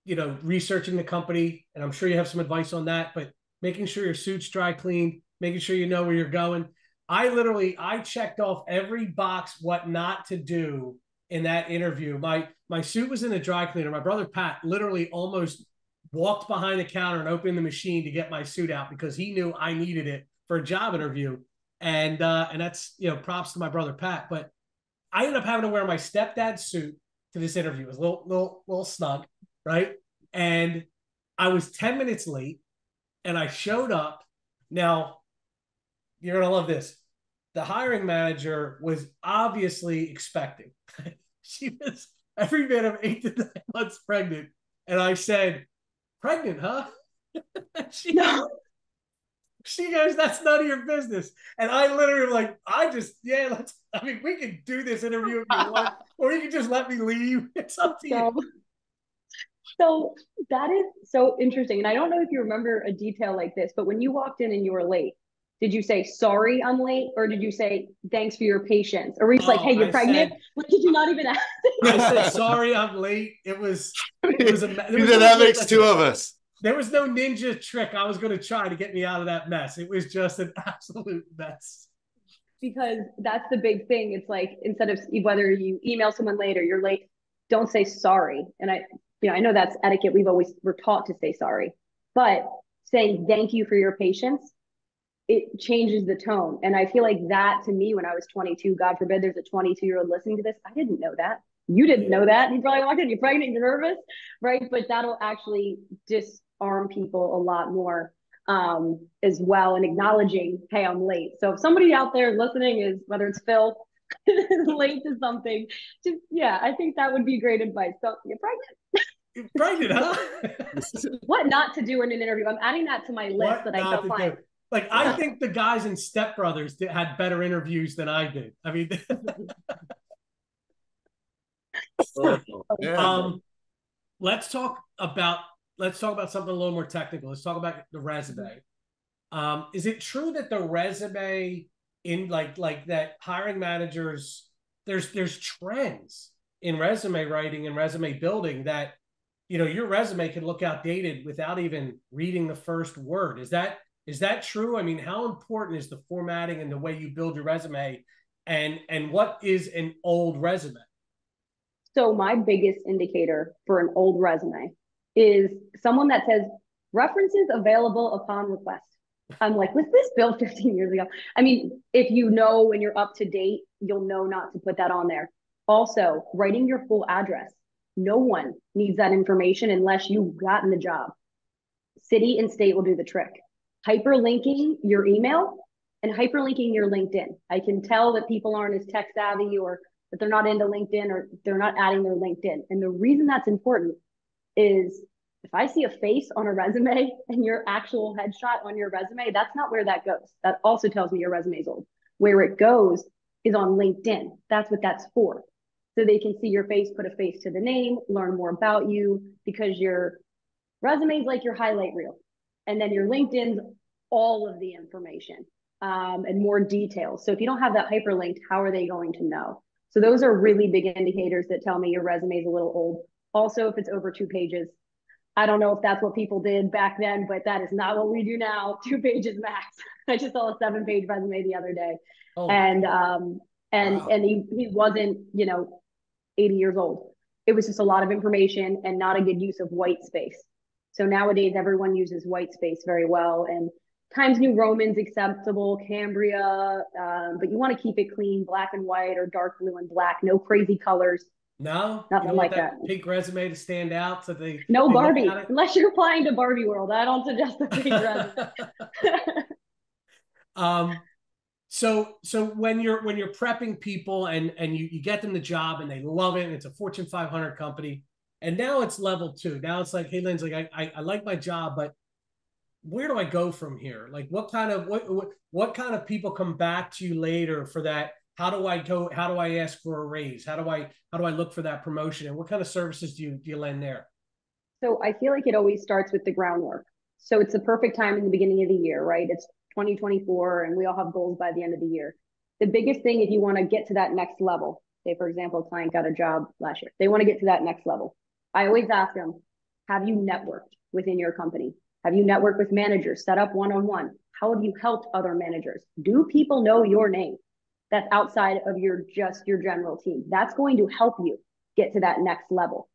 researching the company, and I'm sure you have some advice on that, but making sure your suit's dry cleaned, making sure you know where you're going. I checked off every box what not to do in that interview. My suit was in the dry cleaner. My brother Pat literally almost walked behind the counter and opened the machine to get my suit out because he knew I needed it for a job interview. And that's, props to my brother Pat. But I ended up having to wear my stepdad's suit to this interview. It was a little snug, right? And I was 10 minutes late and I showed up. Now, you're going to love this. The hiring manager was obviously expecting. She was every bit of 8 to 9 months pregnant. And I said, pregnant, huh? she goes, that's none of your business. And I literally like, we can do this interview if you want, or you can just let me leave. It's up to you. So that is so interesting. And I don't know if you remember a detail like this, but when you walked in and you were late, did you say, sorry, I'm late? Or did you say, thanks for your patience? Or were you just like, hey, you're pregnant? Did you not even ask? I said, sorry, I'm late. That makes two of us. There was no ninja trick I was going to try to get me out of that mess. It was just an absolute mess. Because that's the big thing. It's like, instead of whether you email someone late or you're late, don't say sorry. And I know that's etiquette. We're taught to say sorry, but saying thank you for your patience, it changes the tone. And I feel like that to me, when I was 22, God forbid there's a 22-year-old listening to this. I didn't know that. You didn't know that. You probably walked in, you're pregnant, you're nervous, right? But that'll actually disarm people a lot more as well, and acknowledging, hey, I'm late. So if somebody out there listening is, whether it's Phil, late to something, I think that would be great advice. So you're pregnant. You're pregnant, huh? What not to do in an interview? I'm adding that to my list that I don't find. Like, I think the guys in Step Brothers had better interviews than I did. I mean, let's talk about something a little more technical. Let's talk about the resume. Is it true that the resume in like that hiring managers, there's trends in resume writing and resume building that, your resume can look outdated without even reading the first word. Is that true? I mean, how important is the formatting and the way you build your resume, and what is an old resume? So my biggest indicator for an old resume is someone that says references available upon request. I'm like, was this built 15 years ago? I mean, if when you're up to date you'll know not to put that on there. Also, writing your full address. No one needs that information unless you've gotten the job. City and state will do the trick. Hyperlinking your email and hyperlinking your LinkedIn. I can tell that people aren't as tech savvy, or that they're not into LinkedIn, or they're not adding their LinkedIn. And the reason that's important is if I see a face on a resume and your actual headshot on your resume, that's not where that goes. That also tells me your resume is old. Where it goes is on LinkedIn. That's what that's for. So they can see your face, put a face to the name, learn more about you, because your resume is like your highlight reel. And then your LinkedIn's all of the information and more details. So if you don't have that hyperlinked, how are they going to know? So those are really big indicators that tell me your resume is a little old. Also, if it's over 2 pages, I don't know if that's what people did back then, but that is not what we do now. 2 pages max. I just saw a 7-page resume the other day. Oh, and wow. he wasn't, 80 years old. It was just a lot of information and not a good use of white space. So nowadays, everyone uses white space very well. And Times New Roman's acceptable, Cambria, but you want to keep it clean, black and white or dark blue and black, no crazy colors. No, nothing like that. Pink resume to stand out, so they no Barbie, unless you're applying to Barbie World. I don't suggest the pink resume. So when you're prepping people and you get them the job and they love it, and it's a Fortune 500 company, and now it's level 2. Now it's like, hey, Lynds, like I like my job, but where do I go from here? Like what kind of people come back to you later for that? How do I go? How do I ask for a raise? How do I look for that promotion? And what kind of services do you lend there? So I feel like it always starts with the groundwork. So it's the perfect time in the beginning of the year, right? It's 2024 and we all have goals by the end of the year. The biggest thing, if you want to get to that next level, say for example, a client got a job last year, they want to get to that next level. I always ask them, have you networked within your company? Have you networked with managers, set up one-on-one? How have you helped other managers? Do people know your name? That's outside of your general team. That's going to help you get to that next level.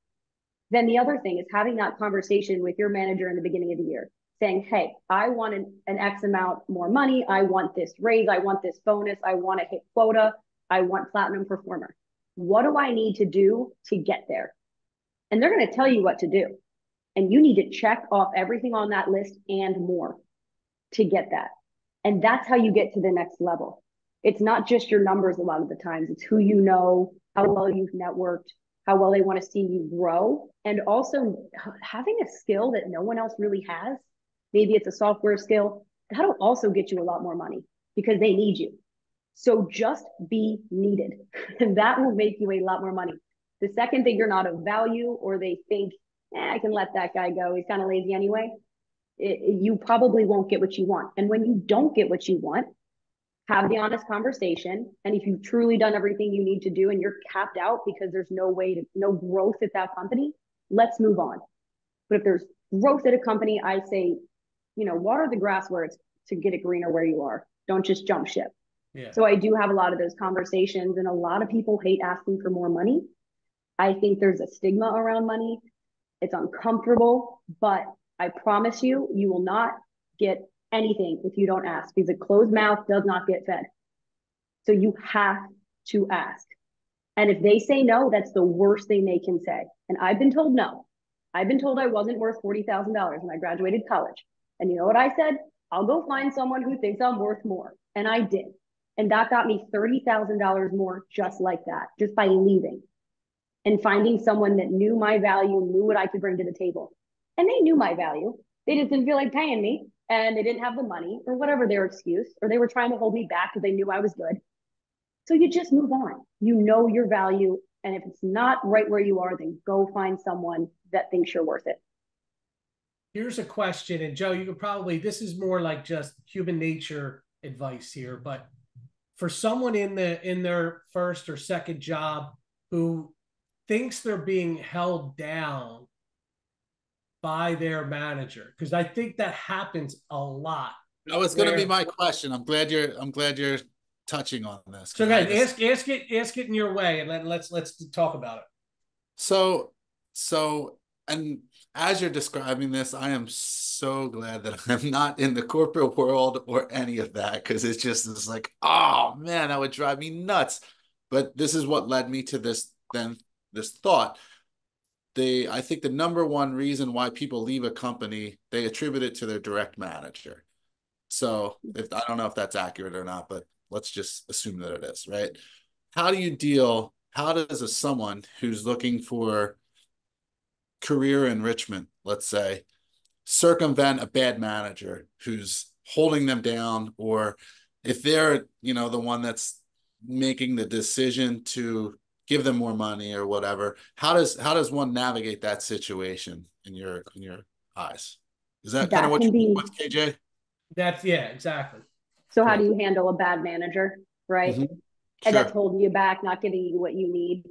Then the other thing is having that conversation with your manager in the beginning of the year, saying, hey, I want an X amount more money. I want this raise. I want this bonus. I want to hit quota. I want platinum performer. What do I need to do to get there? And they're going to tell you what to do. And you need to check off everything on that list and more to get that. And that's how you get to the next level. It's not just your numbers a lot of the times. It's who you know, how well you've networked, how well they want to see you grow, and also having a skill that no one else really has. Maybe it's a software skill. That'll also get you a lot more money because they need you. So just be needed, and that will make you a lot more money. The second that you're not of value, or they think, I can let that guy go, he's kind of lazy anyway, you probably won't get what you want. And when you don't get what you want, have the honest conversation. And if you've truly done everything you need to do and you're capped out because there's no growth at that company, let's move on. But if there's growth at a company, I say, water the grass where it's to get it greener where you are. Don't just jump ship. Yeah. So I do have a lot of those conversations, and a lot of people hate asking for more money. I think there's a stigma around money. It's uncomfortable, but I promise you, you will not get anything if you don't ask, because a closed mouth does not get fed. So you have to ask. And if they say no, that's the worst thing they can say. And I've been told no. I've been told I wasn't worth $40,000 when I graduated college. And you know what I said? I'll go find someone who thinks I'm worth more. And I did. And that got me $30,000 more just like that, just by leaving and finding someone that knew my value, knew what I could bring to the table. And they knew my value. They just didn't feel like paying me, and they didn't have the money, or whatever their excuse, or they were trying to hold me back because they knew I was good. So you just move on. You know your value. And if it's not right where you are, then go find someone that thinks you're worth it. Here's a question. And Joe, you could probably, this is more like just human nature advice here, but for someone in their first or second job who thinks they're being held down by their manager, because I think that happens a lot. That was going to be my question. I'm glad you're touching on this. So guys, ask it in your way, and let's talk about it. So, and as you're describing this, I am so glad that I'm not in the corporate world or any of that, because it's like, oh man, that would drive me nuts. but this is what led me to this thought. I think the number one reason why people leave a company, they attribute it to their direct manager. So I don't know if that's accurate or not, but let's just assume that it is, right? How does someone who's looking for career enrichment, let's say, circumvent a bad manager who's holding them down, or if they're, the one that's making the decision to give them more money or whatever, how does one navigate that situation in your eyes? Is that kind of That what can you mean be. with KJ? Yeah, exactly. So how Cool. do you handle a bad manager, right? Mm-hmm. And Sure. that's holding you back, not giving you what you need.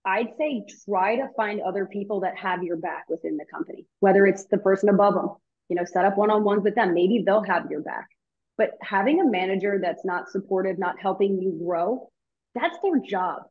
I'd say try to find other people that have your back within the company, whether it's the person above them, set up one-on-ones with them. Maybe they'll have your back. But having a manager that's not supportive, not helping you grow, that's their job.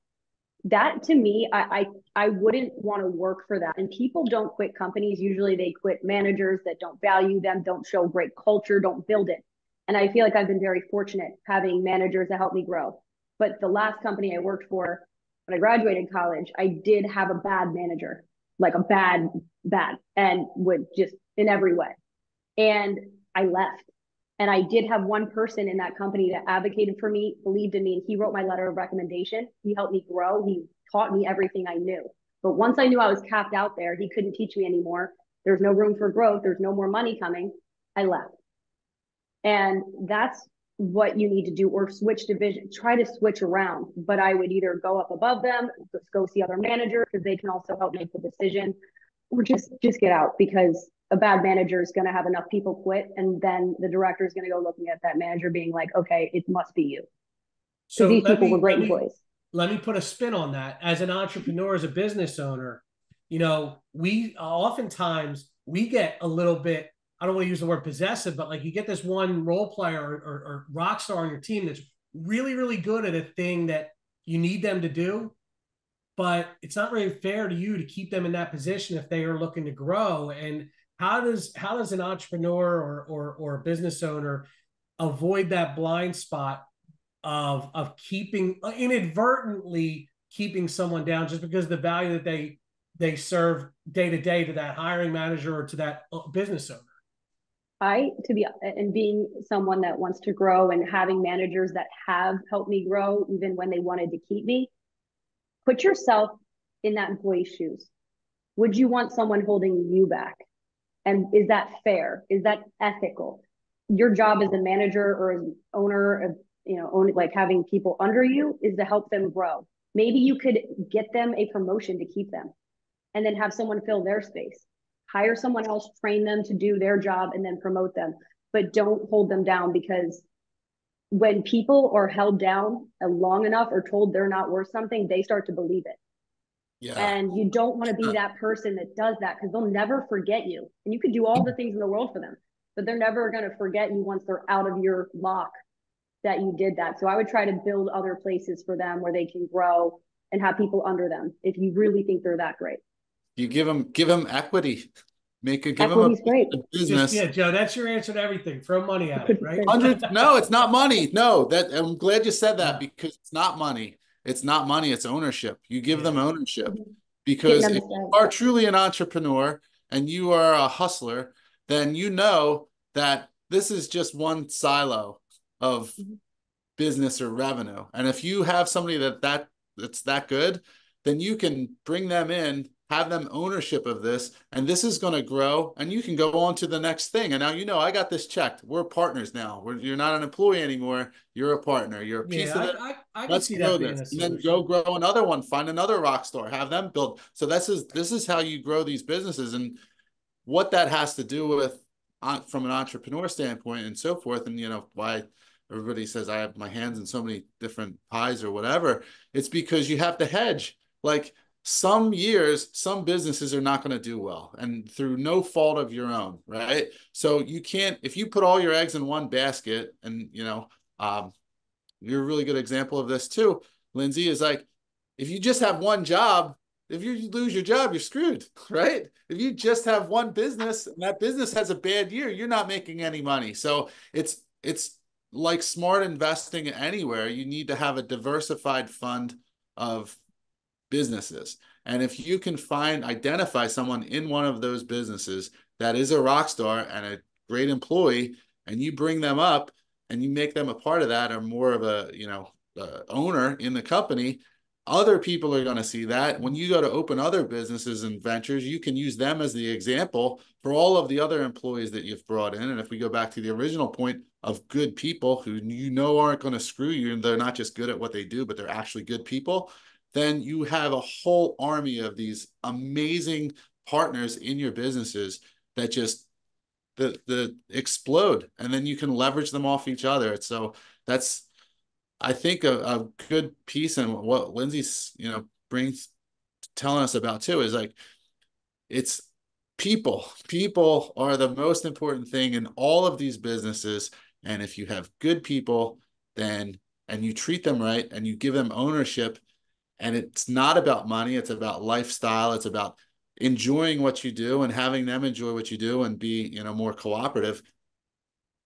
That to me, I wouldn't want to work for that. And people don't quit companies. Usually they quit managers that don't value them, don't show great culture, don't build it. And I feel like I've been very fortunate having managers that help me grow. But the last company I worked for, when I graduated college, I did have a bad manager, like a bad, and would just in every way. And I left. And I did have one person in that company that advocated for me, believed in me, and he wrote my letter of recommendation. He helped me grow. He taught me everything I knew. But once I knew I was capped out there, he couldn't teach me anymore. There's no room for growth. There's no more money coming. I left. And that's what you need to do, or switch division, try to switch around. But I would either go up above them, go see other managers because they can also help make the decision, or just get out, because a bad manager is going to have enough people quit, and then the director is going to go looking at that manager being like, okay, it must be you, because So these people were great employees. Let me put a spin on that. As an entrepreneur, as a business owner, we oftentimes we get a little bit, I don't want to use the word possessive, but like you get this one role player or rock star on your team that's really, really good at a thing that you need them to do, but it's not very fair to you to keep them in that position if they are looking to grow. And how does an entrepreneur or a business owner avoid that blind spot of keeping inadvertently keeping someone down just because the value that they serve day to day to that hiring manager or to that business owner? And being someone that wants to grow and having managers that have helped me grow even when they wanted to keep me, put yourself in that employee's shoes. Would you want someone holding you back? And is that fair? Is that ethical? Your job as a manager or as an owner of, like having people under you is to help them grow. Maybe you could get them a promotion to keep them and then have someone fill their space. Hire someone else, train them to do their job, and then promote them. But don't hold them down, because when people are held down long enough or told they're not worth something, they start to believe it. Yeah. And you don't want to be that person that does that, because they'll never forget you. And you could do all the things in the world for them, but they're never going to forget you once they're out of your lock that you did that. So I would try to build other places for them where they can grow and have people under them if you really think they're that great. You give them equity. Give them Equity's great. a business. Yeah, Joe, that's your answer to everything. Throw money at it, right? No, it's not money. No, I'm glad you said that, because it's not money. It's not money. It's ownership. You give them ownership, because if you are truly an entrepreneur and you are a hustler, then you know that this is just one silo of business or revenue. And if you have somebody that's that good, then you can bring them in, have them ownership of this, and this is going to grow, and you can go on to the next thing. And now, I got this checked. We're partners now. You're not an employee anymore. You're a partner. You're a piece of it. I Let's grow this. And then go grow another one. Find another rock star. Have them build. So this is how you grow these businesses. And what that has to do with, from an entrepreneur standpoint and so forth, and why everybody says I have my hands in so many different pies or whatever, it's because you have to hedge. Like, some years, some businesses are not going to do well, and through no fault of your own, right? So you can't, if you put all your eggs in one basket, and you're a really good example of this too, Lyndsey, is like, if you just have one job, if you lose your job, you're screwed, right? If you just have one business and that business has a bad year, you're not making any money. So it's like smart investing anywhere, you need to have a diversified fund of businesses. And if you can identify someone in one of those businesses that is a rock star and a great employee, and you bring them up and you make them a part of that, or more of a, owner in the company, other people are going to see that. When you go to open other businesses and ventures, you can use them as the example for all of the other employees that you've brought in. And if we go back to the original point of good people who aren't going to screw you, and they're not just good at what they do, but they're actually good people, then you have a whole army of these amazing partners in your businesses that just the explode, and then you can leverage them off each other. So that's, I think, a good piece, and what Lyndsey's brings telling us about too is like, it's people. People are the most important thing in all of these businesses, and if you have good people, then and you treat them right and you give them ownership, and it's not about money, it's about lifestyle, it's about enjoying what you do and having them enjoy what you do and be more cooperative,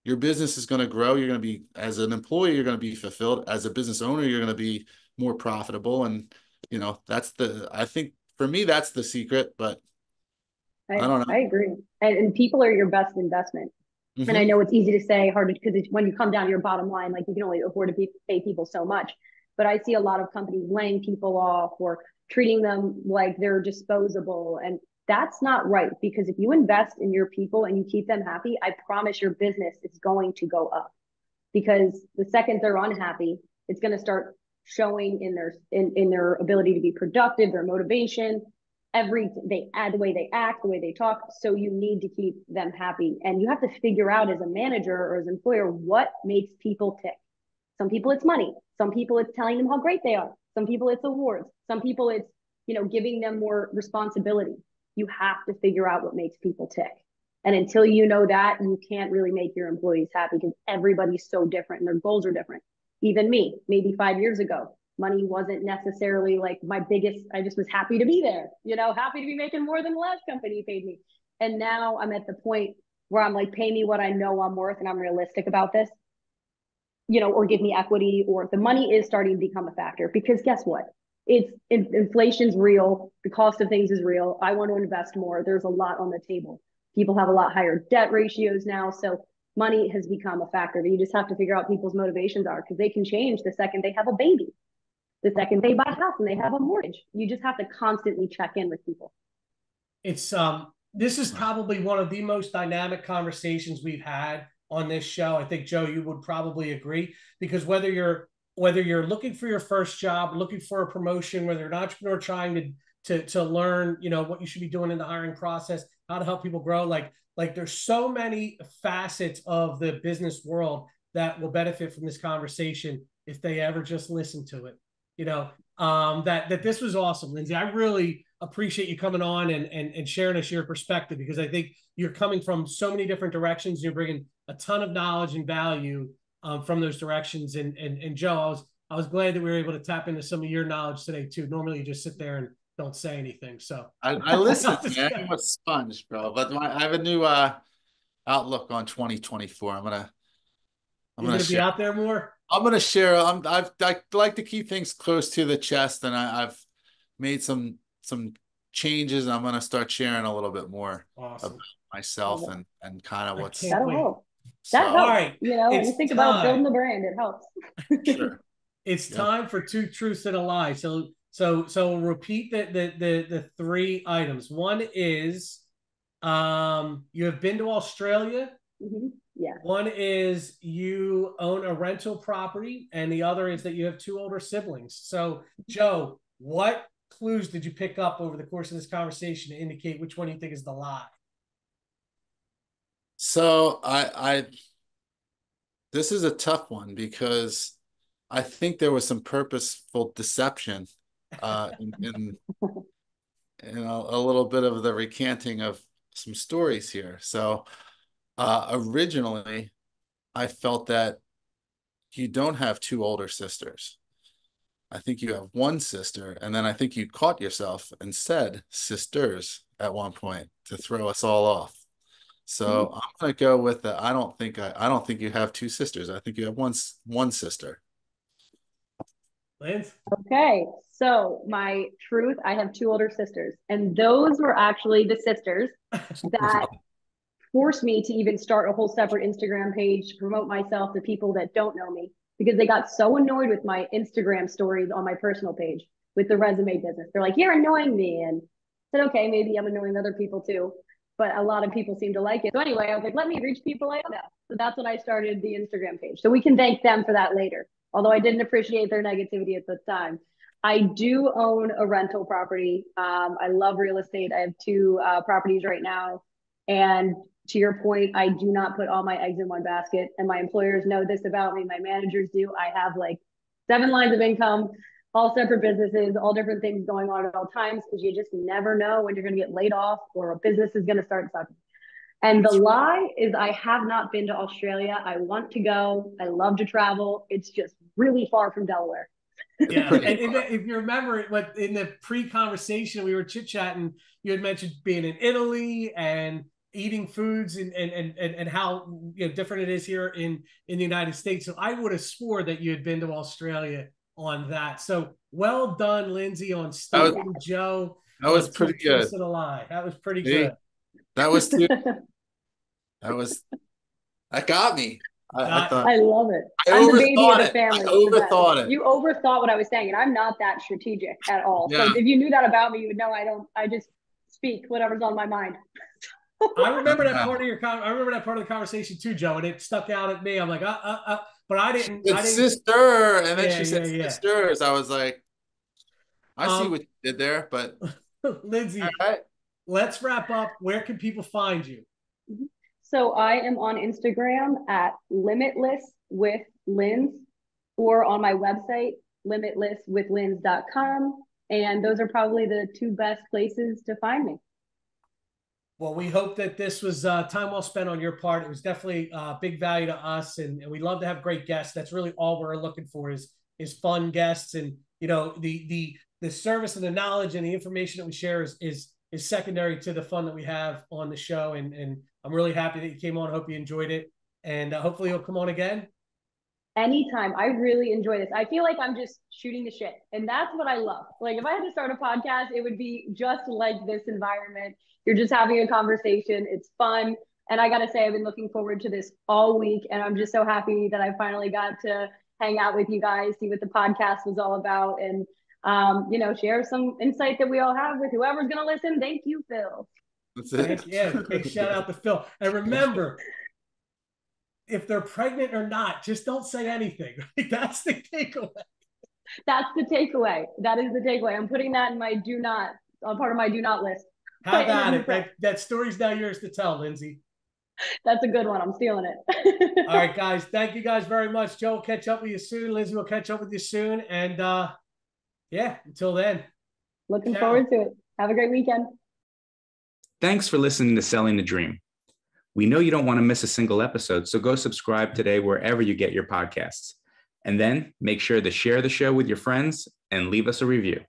your business is going to grow. You're going to be, as an employee, you're going to be fulfilled. As a business owner, you're going to be more profitable. And, I think for me, that's the secret, but I don't know. I agree. And people are your best investment. And I Mm-hmm. know it's easy to say, hard because when you come down to your bottom line, like you can only afford to pay people so much. But I see a lot of companies laying people off or treating them like they're disposable. And that's not right, because if you invest in your people and you keep them happy, I promise your business is going to go up. Because the second they're unhappy, it's going to start showing in their ability to be productive, their motivation, they add the way they act, the way they talk. So you need to keep them happy, and you have to figure out as a manager or as an employer what makes people tick. Some people it's money, some people it's telling them how great they are, some people it's awards, some people it's giving them more responsibility. You have to figure out what makes people tick, and until you know that, you can't really make your employees happy, because everybody's so different and their goals are different. Even me, maybe 5 years ago, money wasn't necessarily like my biggest. I just was happy to be there, happy to be making more than the last company paid me. And now I'm at the point where I'm like, pay me what I know I'm worth and I'm realistic about this, or give me equity, or the money is starting to become a factor, because guess what? Inflation's real. The cost of things is real. I want to invest more. There's a lot on the table. People have a lot higher debt ratios now. So money has become a factor, but you just have to figure out people's motivations are, because they can change the second they have a baby, the second they buy a house and they have a mortgage. You just have to constantly check in with people. It's this is probably one of the most dynamic conversations we've had on this show. I think, Joe, you would probably agree, because whether you're looking for your first job, looking for a promotion, whether you're an entrepreneur trying to learn, what you should be doing in the hiring process, how to help people grow, like there's so many facets of the business world that will benefit from this conversation if they ever just listen to it. That this was awesome, Lyndsey. I really appreciate you coming on and sharing us your perspective, because I think you're coming from so many different directions. You're bringing a ton of knowledge and value from those directions. And Joe, I was glad that we were able to tap into some of your knowledge today too. Normally you just sit there and don't say anything. So I listen, man. I'm a sponge, bro. But I have a new outlook on 2024. I'm You're gonna be share. out there more. I'm gonna share. I like to keep things close to the chest, and I've made some changes. And I'm gonna start sharing a little bit more about Awesome. myself and kind of I what's can't That'll wait. help. That so. All helps. right. When you It's think about building time. the brand, it helps. Sure. It's Yep. time for two truths and a lie. So repeat the three items. One is you have been to Australia. Mm-hmm. Yeah. One is you own a rental property, and the other is that you have two older siblings. So, Joe, what clues did you pick up over the course of this conversation to indicate which one you think is the lie? So this is a tough one, because I think there was some purposeful deception in a little bit of the recanting of some stories here. So originally, I felt that you don't have two older sisters. I think you have one sister, and then I think you caught yourself and said sisters at one point to throw us all off. So I'm gonna go with the. I don't think you have two sisters. I think you have one sister. Lynds? Okay, so my truth, I have two older sisters, and those were actually the sisters that forced me to even start a whole separate Instagram page to promote myself to people that don't know me because they got so annoyed with my Instagram stories on my personal page with the resume business. They're like, "You're annoying me," and I said, "Okay, maybe I'm annoying other people too." But a lot of people seem to like it. So anyway, I was like, let me reach people I don't know. So that's when I started the Instagram page. So we can thank them for that later. Although I didn't appreciate their negativity at the time. I do own a rental property. I love real estate. I have two properties right now. And to your point, I do not put all my eggs in one basket. And my employers know this about me. My managers do. I have like 7 lines of income, all separate businesses, all different things going on at all times because you just never know when you're going to get laid off or a business is going to start sucking. And the lie is I have not been to Australia. I want to go. I love to travel. It's just really far from Delaware. Yeah, and if you remember, what in the pre-conversation we were chit-chatting, you had mentioned being in Italy and eating foods and how different it is here in the United States. So I would have swore that you had been to Australia on that. So well done, Lyndsey, on stalking Joe. That was pretty good. To the lie. That was pretty good. That was too. That got me. I thought I love it. I'm the baby of the family. I overthought it. You overthought what I was saying, and I'm not that strategic at all. Yeah. So if you knew that about me, you would know I just speak whatever's on my mind. I remember that part of the conversation too, Joe, and it stuck out at me. I'm like, but I didn't. Sister, and then she said sisters. I was like, I see what you did there, but Lyndsey, let's wrap up. Where can people find you? So I am on Instagram at Limitless with Lynds, or on my website, limitlesswithlynds.com. And those are probably the two best places to find me. Well, we hope that this was time well spent on your part. It was definitely big value to us, and we love to have great guests. That's really all we're looking for is fun guests, and the service and the knowledge and the information that we share is secondary to the fun that we have on the show. And I'm really happy that you came on. I hope you enjoyed it, and hopefully you'll come on again. Anytime. I really enjoy this. I feel like I'm just shooting the shit, and that's what I love. Like if I had to start a podcast, it would be just like this environment. You're just having a conversation. It's fun. And I got to say, I've been looking forward to this all week. And I'm just so happy that I finally got to hang out with you guys, see what the podcast was all about, and, share some insight that we all have with whoever's going to listen. Thank you, Phil. That's it. Yeah, big shout out to Phil. And remember, if they're pregnant or not, just don't say anything. Right? That's the takeaway. That's the takeaway. That is the takeaway. I'm putting that in my part of my do not list. How about it? That story's now yours to tell, Lyndsey. That's a good one. I'm stealing it. All right, guys. Thank you guys very much. Joe will catch up with you soon. Lyndsey will catch up with you soon. And until then. Looking forward to it. Have a great weekend. Thanks for listening to Selling the Dream. We know you don't want to miss a single episode, so go subscribe today wherever you get your podcasts. And then make sure to share the show with your friends and leave us a review.